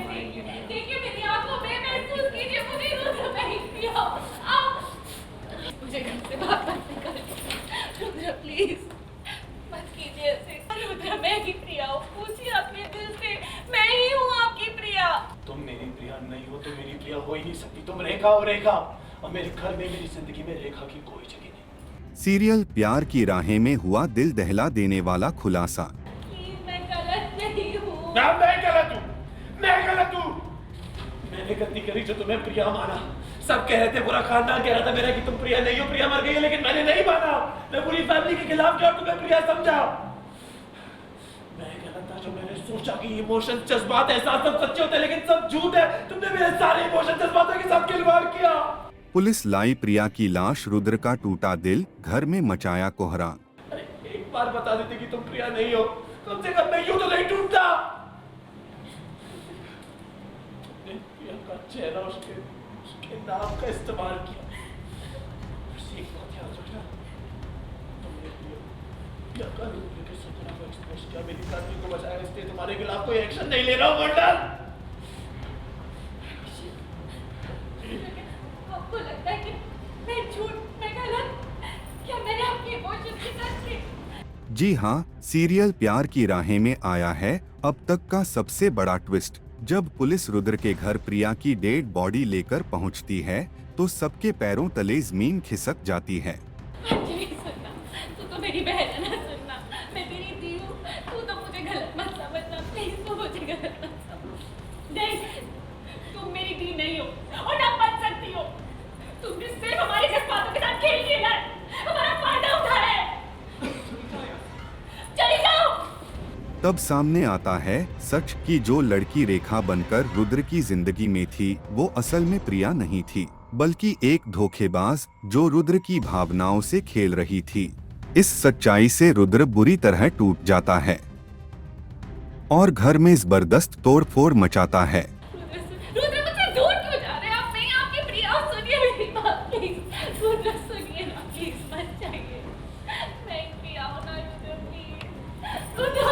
देखिए मेरी आंखों में महसूस कीजिए, मुझे रुद्र नहीं पिया। आप मुझे घर से बाहर मत निकालिए। रुद्र प्लीज मत कीजिए ऐसे। रुद्र मैं ही प्रिया हूँ, पूछिए अपने दिल से, मैं ही हूँ आपकी प्रिया। तुम मेरी प्रिया नहीं हो तो मेरी प्रिया हो ही नहीं सकती। तुम रेखा हो रेखा, और मेरे घर में मेरी जिंदगी में रेखा की कोई जगह नहीं। सीरियल प्यार की राहें में हुआ दिल दहला देने वाला खुलासा। प्लीज मैं गलत नहीं हूँ। मैं गलत हूँ, मैं गलत हूँ। मैंने गलती करी जो तुम्हें प्रिया माना। सब कह रहे थे, पूरा खानदान कह रहा था मेरा कि तुम प्रिया नहीं हो, प्रिया मर गई है, लेकिन मैंने नहीं माना। मैं पूरी फैमिली के खिलाफ गया और तुम्हें प्रिया समझा। मैं गलत था जो मैंने सोचा कि इमोशन, जज्बात, एहसास सब सच्चे होते हैं, लेकिन सब झूठ है। तुमने मेरे सारे इमोशन, जज्बातों के साथ खिलवाड़ किया। पुलिस लाई प्रिया की लाश, रुद्र का टूटा दिल, घर में मचाया कोहरान। अरे एक बार बता देते कि तुम प्रिया नहीं हो, कम से कम मैं यूं तो नहीं टूटता। तुमने प्रिया का चेहरा, उसके नाम का इस्तेमाल किया। बस एक बात याद रखना, तुमने प्रिया का रुद्र के सपना को एक्सपोज किया, मेरी फैमिली को बचाया, इसलिए तुम्हारे खिलाफ कोई एक्शन नहीं ले रहा हूँ मंडल। आपको लगता है कि मैं झूठ, मैं गलत? क्या मैंने आपके इमोशन की टच? जी हाँ, सीरियल प्यार की राहें में आया है अब तक का सबसे बड़ा ट्विस्ट। जब पुलिस रुद्र के घर प्रिया की डेड बॉडी लेकर पहुंचती है तो सबके पैरों तले जमीन खिसक जाती है। नहीं सुनना, तू तो मेरी बहन है ना, सुनना मैं तेरी दी हूँ, तू तो मुझे गलत मत समझना प्लीज, तू मुझे गलत मत समझ। नहीं, तुम मेरी दी नहीं हो और ना बन सकती हो। तुमने सिर्फ हमारे जज्बातों के साथ खेल खेला है, हमारा फायदा उठाया है। चली जाओ। तब सामने आता है सच कि जो लड़की रेखा बनकर रुद्र की जिंदगी में थी वो असल में प्रिया नहीं थी, बल्कि एक धोखेबाज जो रुद्र की भावनाओं से खेल रही थी। इस सच्चाई से रुद्र बुरी तरह टूट जाता है और घर में जबरदस्त तोड़फोड़ मचाता है। रुद्र मुझसे दूर क्यों जा रहे हैं आप? मैं आपकी प्रिया हूँ, सुनिए मेरी बात प्लीज। रुद्र सुनिए ना प्लीज, मत जाइए। मैं प्रिया हूँ ना रुद्र, प्लीज रुद्र।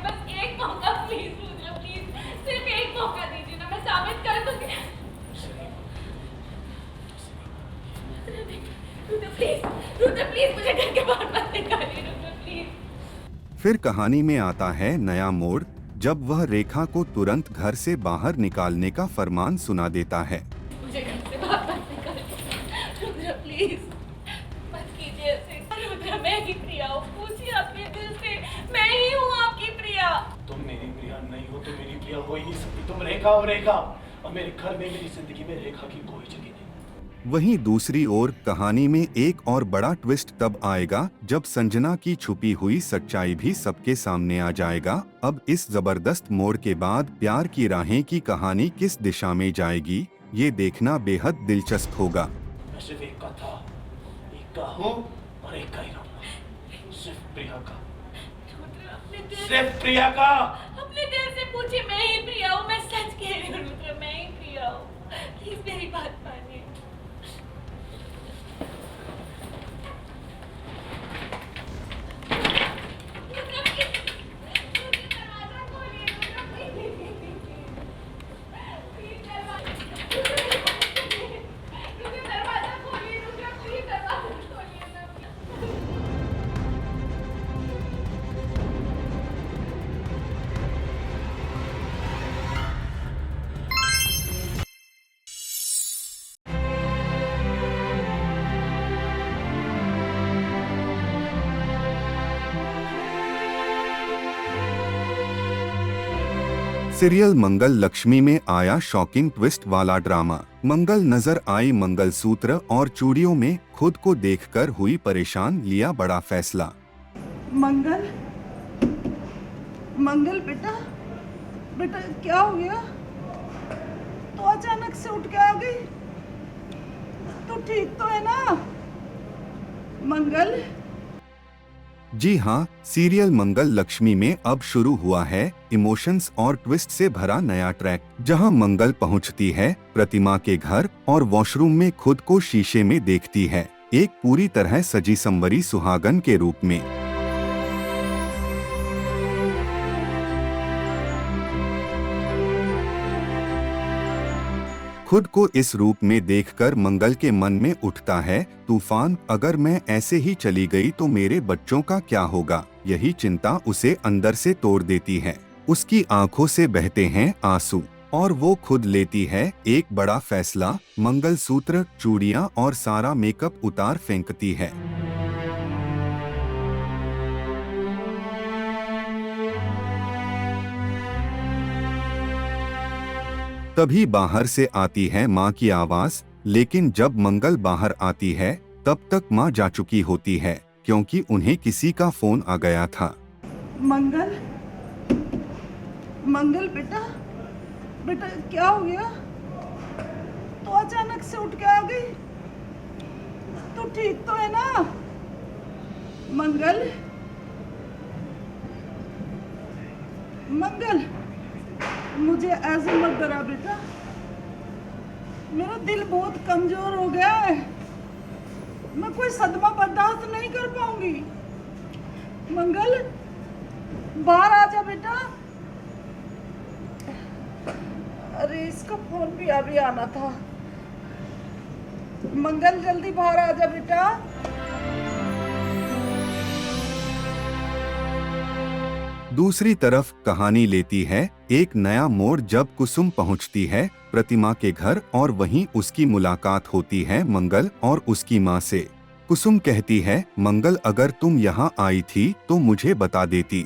बस एक मौका प्लीज रुद्र, प्लीज सिर्फ एक मौका दीजिए ना, मैं साबित कर दूंगी। रुद्र प्लीज मुझे घर के बाहर मत निकालिए, रुद्र प्लीज। फिर कहानी में आता है नया मोड़ जब वह रेखा को तुरंत घर से बाहर निकालने का फरमान सुना देता है। मुझे घर से बाहर मत निकालिए, रुद्र प्लीज मत कीजिए ऐसे। रुद्र मैं ही प्रिया हूँ, पूछिए अपने दिल से, मैं ही हूँ आपकी प्रिया। तुम मेरी प्रिया नहीं हो तो मेरी प्रिया हो ही नहीं सकती। तुम रेखा हो रेखा, और मेरे घर में मेरी जिंदगी में रेखा की कोई जगह नहीं। वहीं दूसरी ओर कहानी में एक और बड़ा ट्विस्ट तब आएगा जब संजना की छुपी हुई सच्चाई भी सबके सामने आ जाएगा। अब इस जबरदस्त मोड़ के बाद प्यार की राहें की कहानी किस दिशा में जाएगी, ये देखना बेहद दिलचस्प होगा। मैं सिर्फ एक का था, एक का हूँ और एक का ही रहूंगा। सिर्फ प्रिया का, रुद्र अपने दिल, सिर्फ प्रिया का। अपने दिल से पूछिए, मैं ही प्रिया हूँ, मैं सच कह रही हूँ रुद्र, मैं ही प्रिया हूँ। प्लीज मेरी बात मानिए। सीरियल मंगल लक्ष्मी में आया शॉकिंग ट्विस्ट वाला ड्रामा। मंगल नजर आई मंगलसूत्र और चूड़ियों में खुद को देखकर हुई परेशान, लिया बड़ा फैसला। मंगल, मंगल बेटा, बेटा क्या हो गया? तो अचानक से उठ के आ गई, तो ठीक तो है ना? मंगल, जी हाँ, सीरियल मंगल लक्ष्मी में अब शुरू हुआ है इमोशंस और ट्विस्ट से भरा नया ट्रैक, जहां मंगल पहुंचती है प्रतिमा के घर और वॉशरूम में खुद को शीशे में देखती है, एक पूरी तरह सजी संवरी सुहागन के रूप में। खुद को इस रूप में देखकर मंगल के मन में उठता है तूफान, अगर मैं ऐसे ही चली गई तो मेरे बच्चों का क्या होगा। यही चिंता उसे अंदर से तोड़ देती है। उसकी आंखों से बहते हैं आंसू और वो खुद लेती है एक बड़ा फैसला, मंगलसूत्र, चूड़ियां और सारा मेकअप उतार फेंकती है। तभी बाहर से आती है माँ की आवाज, लेकिन जब मंगल बाहर आती है तब तक माँ जा चुकी होती है, क्योंकि उन्हें किसी का फोन आ गया था। मंगल, मंगल बेटा, बेटा क्या हो गया? तो अचानक से उठ के आ गई। तो ठीक तो है ना मंगल? मंगल, मुझे ऐसे मत डरा बेटा, मेरा दिल बहुत कमजोर हो गया है, मैं कोई सदमा बर्दाश्त नहीं कर पाऊंगी। मंगल, बाहर आ जा बेटा। अरे इसका फोन भी अभी आना था। मंगल जल्दी बाहर आ जा बेटा। दूसरी तरफ कहानी लेती है एक नया मोड़ जब कुसुम पहुंचती है प्रतिमा के घर और वहीं उसकी मुलाकात होती है मंगल और उसकी माँ से। कुसुम कहती है, मंगल अगर तुम यहाँ आई थी तो मुझे बता देती।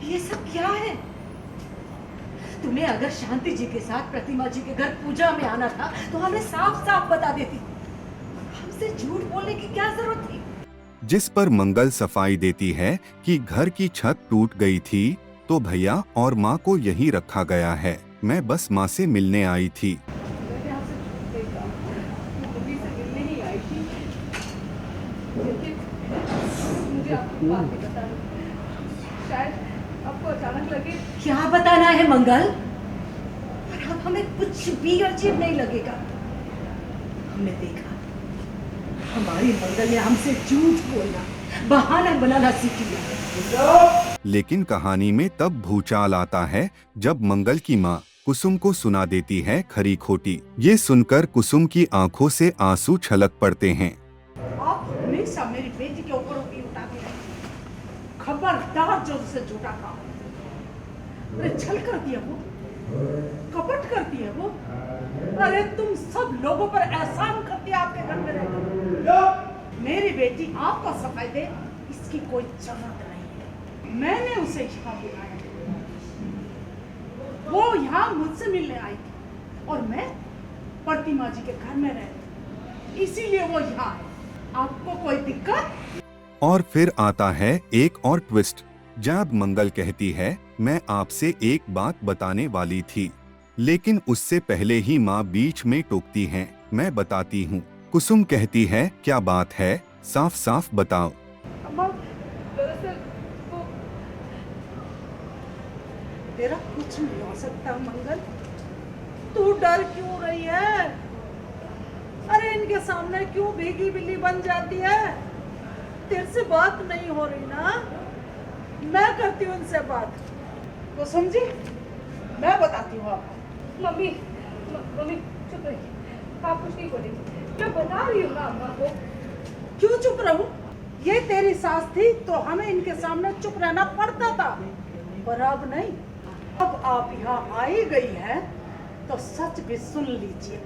ये सब क्या है? तुम्हें अगर शांति जी के साथ प्रतिमा जी के घर पूजा में आना था तो हमें साफ साफ बता देती। हमसे झूठ बोलने की क्या जरूरत थी? जिस पर मंगल सफाई देती है कि घर की छत टूट गई थी तो भैया और माँ को यहीं रखा गया है, मैं बस माँ से मिलने आई थी। मैंने आपसे झूठ नहीं कहा, मम्मी से मिलने ही आई थी, लेकिन मुझे आपको बात नहीं बतानी। शायद आपको अचानक लगे। क्या बताना है मंगल? और अब हमें कुछ भी अजीब नहीं लगेगा। हमने देखा हमारी मंगल ने हमसे झूठ बोलना, बहाना बनाना सीख लिया। लेकिन कहानी में तब भूचाल आता है जब मंगल की माँ कुसुम को सुना देती है खरी खोटी। ये सुनकर कुसुम की आंखों से आंसू छलक पड़ते हैं। आप हमेशा मेरी बेटी के ऊपर उंगली उठाते हैं। खबरदार जो उससे झूठा काम। अरे छल करती है वो, कपट करती है वो। अरे तुम सब लोगों पर एहसान करती है आपके घर में रहकर। मेरी बेटी आपको सफाई दे, इसकी कोई जरूरत नहीं है। मैंने उसे यहाँ बुलाया, वो यहाँ मुझसे मिलने आई थी और मैं प्रतिमा जी के घर में रहती, इसीलिए वो यहाँ है। आपको कोई दिक्कत? और फिर आता है एक और ट्विस्ट, जब मंगल कहती है, मैं आपसे एक बात बताने वाली थी, लेकिन उससे पहले ही माँ बीच में टोकती है, मैं बताती हूँ। कुसुम कहती है, क्या बात है, साफ साफ बताओ। अम्मा, दरअसल वो तेरा कुछ नहीं हो सकता मंगल, तू डर क्यों रही है? अरे इनके सामने क्यों भीगी बिल्ली बन जाती है? तेरे से बात नहीं हो रही ना? मैं करती हूँ इनसे बात। तो समझी, मैं बताती हूँ आपको। मम्मी मम्मी चुप रहिए, आप कुछ नहीं बोलेंगे, मैं बता रही हूँ ना अम्मा को। क्यों चुप रहूं? ये तेरी सास थी तो हमें इनके सामने चुप रहना पड़ता था, पर अब नहीं। अब आप यहाँ आई गई है तो सच भी सुन लीजिए।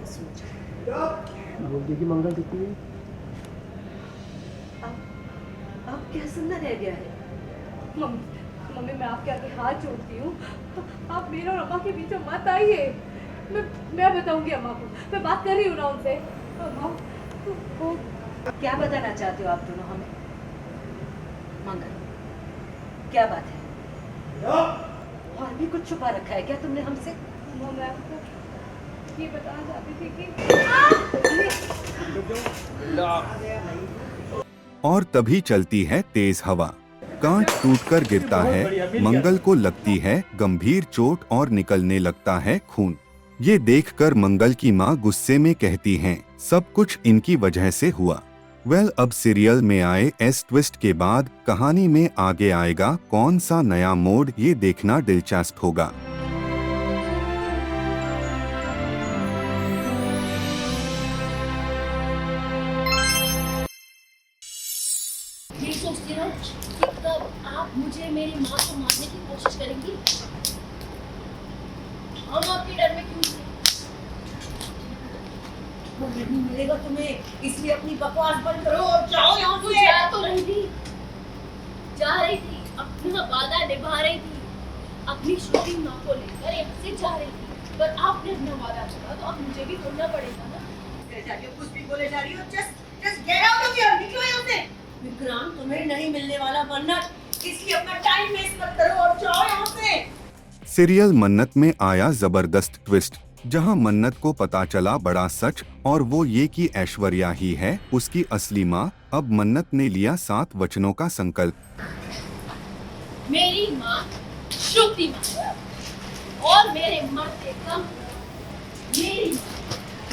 बोलती कि मंगल दिखती है। अब क्या सुनना रह गया है? मम्मी मैं आपके आगे हाथ जोड़ती हूँ, आप मेरा और अम्मा के बीच में मत आइए। मैं बताऊंगी अम्मा को, मैं बात कर रही हूँ ना उनसे। अम्मा वो क्या बताना चाहते हो आप दोनों हमें? मंगल, क्या बात है? और भी कुछ छुपा रखा है क्या तुमने हमसे? अम्मा मैं आपको ये बताना चाहती थी कि और तभी चलती है तेज हवा। कांच टूटकर गिरता है। मंगल को लगती है गंभीर चोट और निकलने लगता है खून। ये देखकर मंगल की माँ गुस्से में कहती हैं, सब कुछ इनकी वजह से हुआ। अब सीरियल में आए इस ट्विस्ट के बाद कहानी में आगे आएगा कौन सा नया मोड, ये देखना दिलचस्प होगा। ये सोचती रहो कि कब आप मुझे मेरी माँ को मारने की कोशिश करेंगी। हम आपके डर में क्यों थे? वो नहीं मिलेगा तुम्हें, इसलिए अपनी बकवास बंद करो और जाओ यहाँ तू से। जा तो रही थी, अपना वादा निभा रही थी, अपनी छोटी माँ को लेकर यहाँ से जा रही थी, पर आपने अपना वादा छोड़ा तो अब मुझे भी तोड़ना पड़ेगा ना। कुछ भी बोले जा रही हो, just get out of here, निकलो यहाँ से। विक्रांत तुम्हें नहीं मिलने वाला मन्नत, इसलिए अपना टाइम वेस्ट मत करो और जाओ यहाँ से। सीरियल मन्नत में आया जबरदस्त ट्विस्ट, जहां मन्नत को पता चला बड़ा सच, और वो ये कि ऐश्वर्या ही है उसकी असली माँ। अब मन्नत ने लिया 7 वचनों का संकल्प। मेरी माँ श्रुति माँ और मेरे मरते कम मेरी माँ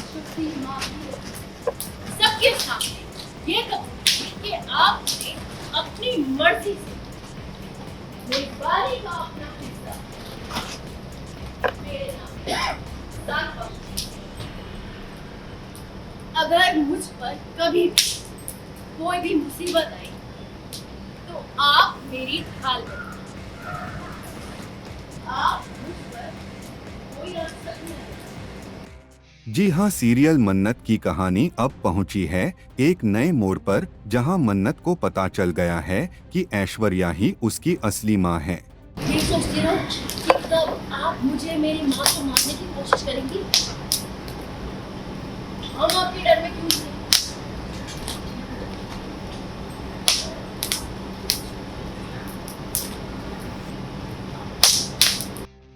श्रुति माँ सबके सामने ये कहूँ कि आपने अपनी मर्जी से मेरी बारी का अपना हिस्सा मेरे नाम दान बख्श। अगर मुझ पर कभी भी कोई भी मुसीबत आई तो आप मेरी ढाल बनो। आप मुझ पर कोई असर नहीं आएगा। जी हाँ, सीरियल मन्नत की कहानी अब पहुंची है एक नए मोड़ पर, जहां मन्नत को पता चल गया है कि ऐश्वर्या ही उसकी असली माँ है। ये सोचती रहो कि कब आप मुझे मेरी माँ को मारने की कोशिश करेंगी। हम आपके डर में क्यों थे?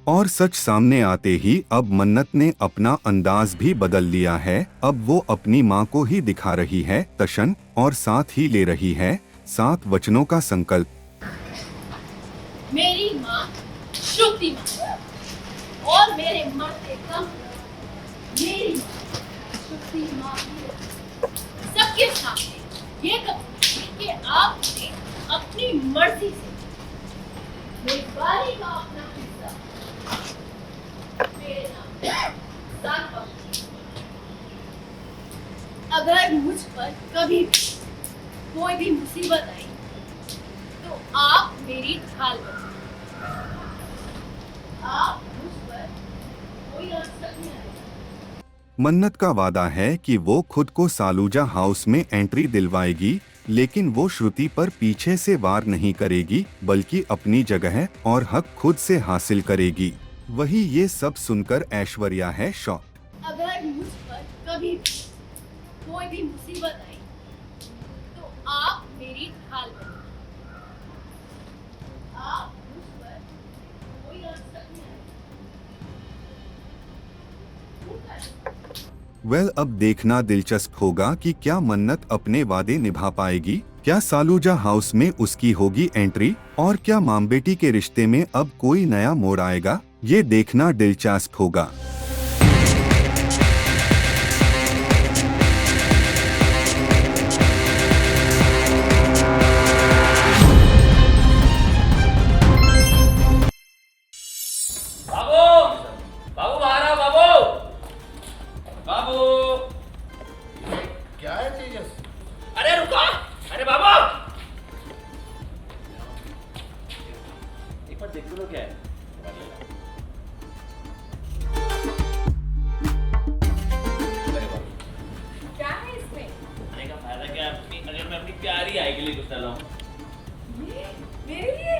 और सच सामने आते ही अब मन्नत ने अपना अंदाज भी बदल लिया है। अब वो अपनी माँ को ही दिखा रही है तशन, और साथ ही ले रही है 7 वचनों का संकल्प। मेरी माँ श्रुति माँ और मेरे मरते कम मेरी माँ श्रुति माँ सबके सामने ये कहूँ कि आपने अपनी मर्जी से मेरी बारी का अपना हिस्सा मेरे नाम दान बख्श। अगर मुझ पर कभी भी कोई भी मुसीबत आई तो आप मेरी ढाल बनो। आप मुझ पर कोई असर नहीं आएगा। मन्नत का वादा है कि वो खुद को सालूजा हाउस में एंट्री दिलवाएगी, लेकिन वो श्रुति पर पीछे से वार नहीं करेगी, बल्कि अपनी जगह और हक खुद से हासिल करेगी। वही ये सब सुनकर ऐश्वर्या है शॉक। अगर मुझ पर कभी भी कोई भी मुसीबत आई तो आप मेरी ढाल बनो। आप मुझ पर कोई असर नहीं आएगा। अब देखना दिलचस्प होगा कि क्या मन्नत अपने वादे निभा पाएगी, क्या सालूजा हाउस में उसकी होगी एंट्री, और क्या माम बेटी के रिश्ते में अब कोई नया मोड़ आएगा। ये देखना दिलचस्प होगा। क्या है तेजस? अरे रुको! अरे बाबू! एक बार देख लो क्या है। क्या है इसमें? आने का फायदा क्या है? अगर मैं अपनी प्यारी आई के लिए कुछ डाला हूँ। मेरे लिए?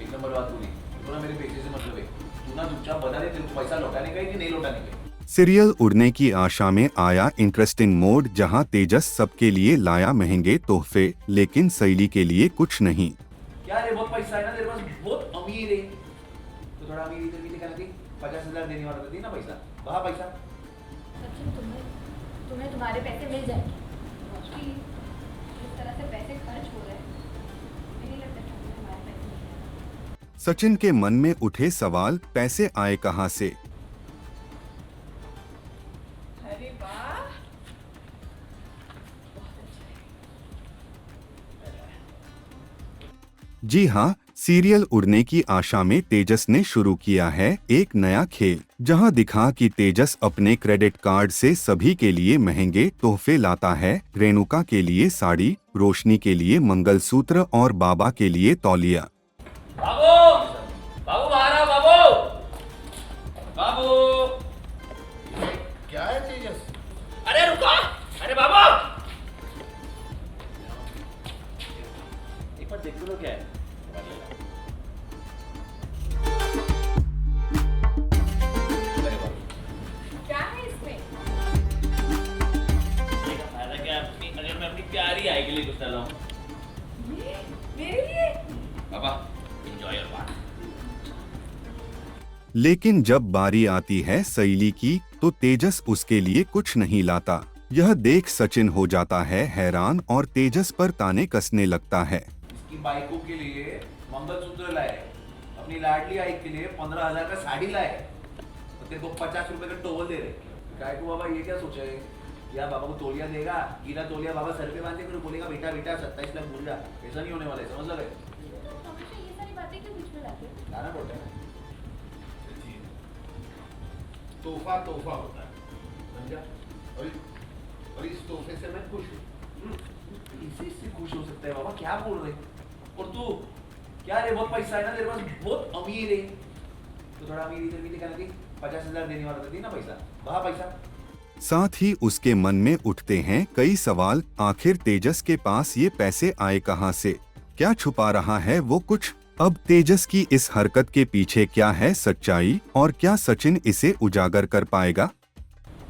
एक नंबर बात पूरी। तो ना मेरे पैसे से मतलब है। तू ना चुपचाप बता दे तेरे को पैसा लौटाने का है कि नहीं लौटाने का। सीरियल उड़ने की आशा में आया इंटरेस्टिंग मोड, जहां तेजस सबके लिए लाया महंगे तोहफे, लेकिन शैली के लिए कुछ नहीं। क्या रे, बहुत पैसा है ना तेरे पास, बहुत अमीर है। तो थोड़ा अमीर इधर भी दिखाना थी। 50,000 देने वाला था, ना पैसा। कहाँ पैसा? तुम्हें तुम्हारे पैसे मिल जाएंगे। रोशनी, जिस तरह से पैसे खर्च हो रहे हैं, मुझे नहीं लगता कि हमें हमारे पैसे मिलेंगे। सचिन के मन में उठे सवाल, पैसे आए कहां से? अरे वाह, जी हाँ, सीरियल उड़ने की आशा में तेजस ने शुरू किया है एक नया खेल, जहां दिखा कि तेजस अपने क्रेडिट कार्ड से सभी के लिए महंगे तोहफे लाता है। रेणुका के लिए साड़ी, रोशनी के लिए मंगलसूत्र और बाबा के लिए तौलिया। बाबू बाबू बाहर आओ बाबू बाबू। क्या है तेजस? अरे रुको, अरे बाबू एक बार देख लो क्या है। क्या है इसमें? फायदा क्या अगर मैं अपनी प्यारी आई के लिए कुछ डाला हूँ। मेरे लिए? बाबा एंजॉय योर बात। लेकिन जब बारी आती है सैली की, तो तेजस उसके लिए कुछ नहीं लाता। यह देख सचिन हो जाता है हैरान और तेजस पर ताने कसने लगता है। इसकी बाइकों के लिए मंगलसूत्र लाए, अपनी लाडली आई के लिए 15,000 का साड़ी लाए, तो तेरे को 50 रुपए का टोवल दे रहे। काय को बाबा ये क्या सोचा है? या बाबा को तौलिया देगा, गिरा तौलिया बाबा सर पे बांधे, फिर बोलेगा बेटा बेटा 27 लाख भूल जा। ऐसा नहीं होने वाला है, समझ लगे? हमेशा ये सारी बातें क्यों बीच में लाते हो? लाना पड़ता है। तोहफा तोहफा होता है, समझा? और इस तोहफे से मैं खुश हूँ। इससे खुश हो सकता है बाबा, क्या बोल रहे? और तू क्या रे, बहुत पैसा है ना तेरे पास, बहुत अमीर है, तो थोड़ा अमीर इधर भी दिखाना थी। 50,000 देने वाला था, ना पैसा, वहाँ पैसा। साथ ही उसके मन में उठते हैं कई सवाल। आखिर तेजस के पास ये पैसे आए कहां से? क्या छुपा रहा है वो कुछ? अब तेजस की इस हरकत के पीछे क्या है सच्चाई, और क्या सचिन इसे उजागर कर पाएगा?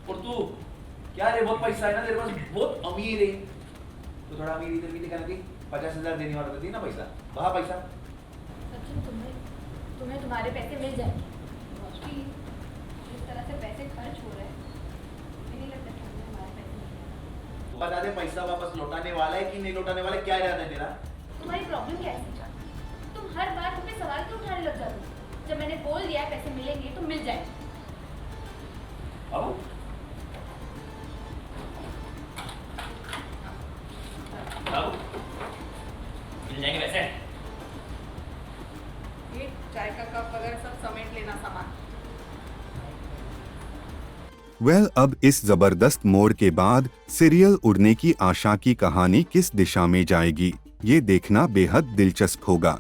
और तू क्या रे, बहुत पैसा है ना तेरे पास, बहुत अमीर है, तो थोड़ा अमीर इधर भी दिखाना थी। 50,000 देने वाला था, ना पैसा, वहाँ पैसा। सचिन, तुम्हें तुम्हारे पैसे मिल जाएंगे। रोशनी, जिस तरह से पैसे खर्च हो रहे हैं, मुझे नहीं लगता कि हमें हमारे पैसे मिलेंगे। बता दे, पैसा वापस लौटाने वाला है कि नहीं लौटाने वाला है, क्या इरादा है तेरा? तुम्हारी प्रॉब्लम क्या है सचिन? तुम हर बार मुझ पे सवाल क्यों उठाने लग जाते हो? जब मैंने बोल दिया है पैसे मिलेंगे तो मिल जाएंगे। बाबू बाबू मिल जाएंगे पैसे। ये चाय का कप वगैरह सब समेट लेना सामान। वेल, अब इस जबरदस्त मोड़ के बाद सीरियल उड़ने की आशा की कहानी किस दिशा में जाएगी, ये देखना बेहद दिलचस्प होगा।